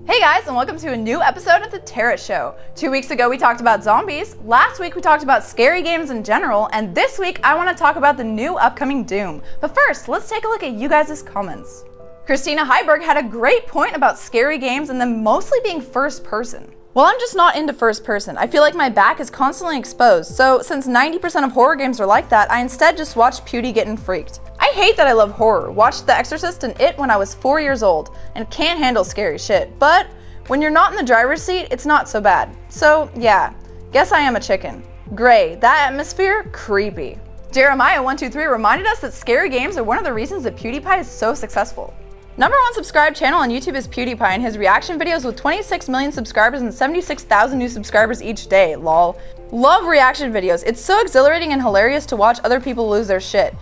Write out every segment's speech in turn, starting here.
Hey guys, and welcome to a new episode of The Terra Show. 2 weeks ago we talked about zombies, last week we talked about scary games in general, and this week I want to talk about the new upcoming Doom. But first, let's take a look at you guys' comments. Christina Heiberg had a great point about scary games and them mostly being first person. Well, I'm just not into first person. I feel like my back is constantly exposed, so since 90% of horror games are like that, I instead just watch Pewdie getting freaked. I hate that I love horror. Watched The Exorcist and It when I was 4 years old, and can't handle scary shit, but when you're not in the driver's seat, it's not so bad. So yeah, guess I am a chicken. Gray, that atmosphere, creepy. Jeremiah123 reminded us that scary games are one of the reasons that PewDiePie is so successful. #1 subscribed channel on YouTube is PewDiePie, and his reaction videos with 26 million subscribers and 76,000 new subscribers each day, lol. Love reaction videos. It's so exhilarating and hilarious to watch other people lose their shit.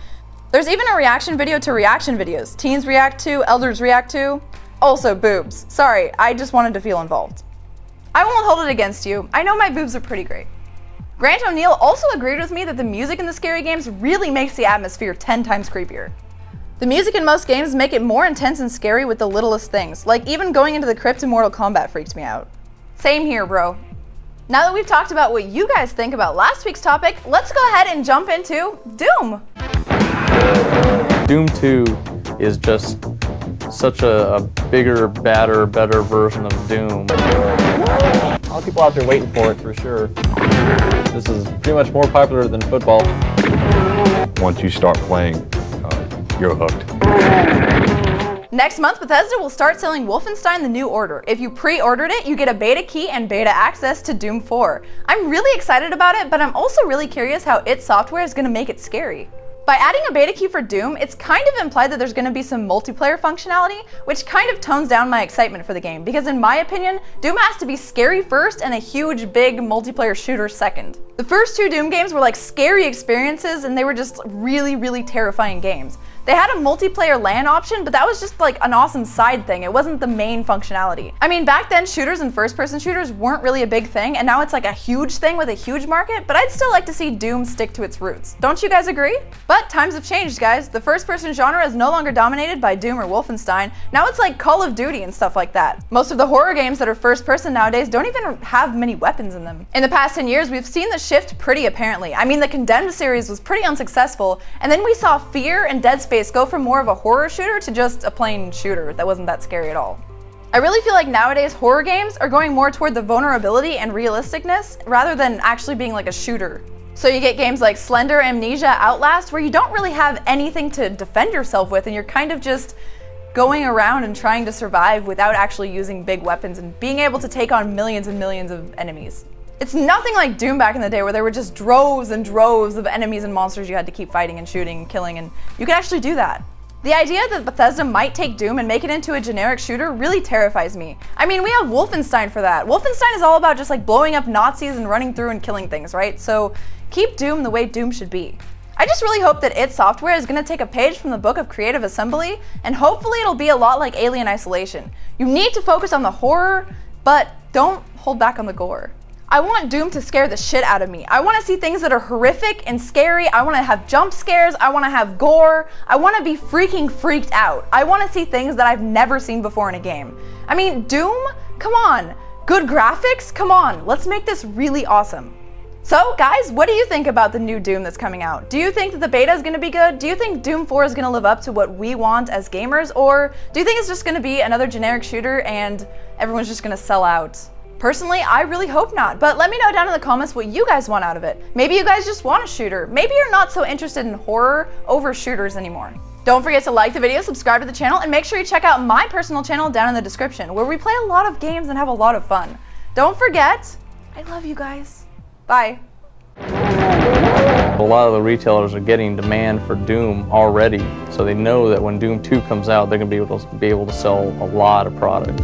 There's even a reaction video to reaction videos. Teens react to, elders react to. Also boobs. Sorry, I just wanted to feel involved. I won't hold it against you. I know my boobs are pretty great. Grant O'Neill also agreed with me that the music in the scary games really makes the atmosphere 10 times creepier. The music in most games make it more intense and scary with the littlest things, like even going into the crypt in Mortal Kombat freaked me out. Same here, bro. Now that we've talked about what you guys think about last week's topic, let's go ahead and jump into Doom. Doom 2 is just such a bigger, badder, better version of Doom. A lot of people out there waiting for it, for sure. This is pretty much more popular than football. Once you start playing, you're hooked. Next month, Bethesda will start selling Wolfenstein: The New Order. If you pre-ordered it, you get a beta key and beta access to Doom 4. I'm really excited about it, but I'm also really curious how id Software is going to make it scary. By adding a beta key for Doom, it's kind of implied that there's going to be some multiplayer functionality, which kind of tones down my excitement for the game, because in my opinion, Doom has to be scary first and a huge, big multiplayer shooter second. The first two Doom games were like scary experiences, and they were just really, really terrifying games. They had a multiplayer LAN option, but that was just like an awesome side thing. It wasn't the main functionality. I mean, back then shooters and first-person shooters weren't really a big thing, and now it's like a huge thing with a huge market, but I'd still like to see Doom stick to its roots. Don't you guys agree? But times have changed, guys. The first-person genre is no longer dominated by Doom or Wolfenstein. Now it's like Call of Duty and stuff like that. Most of the horror games that are first-person nowadays don't even have many weapons in them. In the past 10 years, we've seen the shift pretty apparently. I mean, the Condemned series was pretty unsuccessful, and then we saw Fear and Dead Space go from more of a horror shooter to just a plain shooter that wasn't that scary at all. I really feel like nowadays horror games are going more toward the vulnerability and realisticness rather than actually being like a shooter. So you get games like Slender, Amnesia, Outlast, where you don't really have anything to defend yourself with and you're kind of just going around and trying to survive without actually using big weapons and being able to take on millions and millions of enemies. It's nothing like Doom back in the day where there were just droves and droves of enemies and monsters you had to keep fighting and shooting and killing, and you could actually do that. The idea that Bethesda might take Doom and make it into a generic shooter really terrifies me. I mean, we have Wolfenstein for that. Wolfenstein is all about just like blowing up Nazis and running through and killing things, right? So keep Doom the way Doom should be. I just really hope that id Software is going to take a page from the book of creative assembly, and hopefully it'll be a lot like Alien Isolation. You need to focus on the horror, but don't hold back on the gore. I want Doom to scare the shit out of me. I want to see things that are horrific and scary. I want to have jump scares. I want to have gore. I want to be freaking freaked out. I want to see things that I've never seen before in a game. I mean, Doom? Come on. Good graphics? Come on. Let's make this really awesome. So, guys, what do you think about the new Doom that's coming out? Do you think that the beta is going to be good? Do you think Doom 4 is going to live up to what we want as gamers? Or do you think it's just going to be another generic shooter and everyone's just going to sell out? Personally, I really hope not, but let me know down in the comments what you guys want out of it. Maybe you guys just want a shooter. Maybe you're not so interested in horror over shooters anymore. Don't forget to like the video, subscribe to the channel, and make sure you check out my personal channel down in the description, where we play a lot of games and have a lot of fun. Don't forget, I love you guys. Bye. A lot of the retailers are getting demand for Doom already, so they know that when Doom 2 comes out, they're going to be able to sell a lot of product.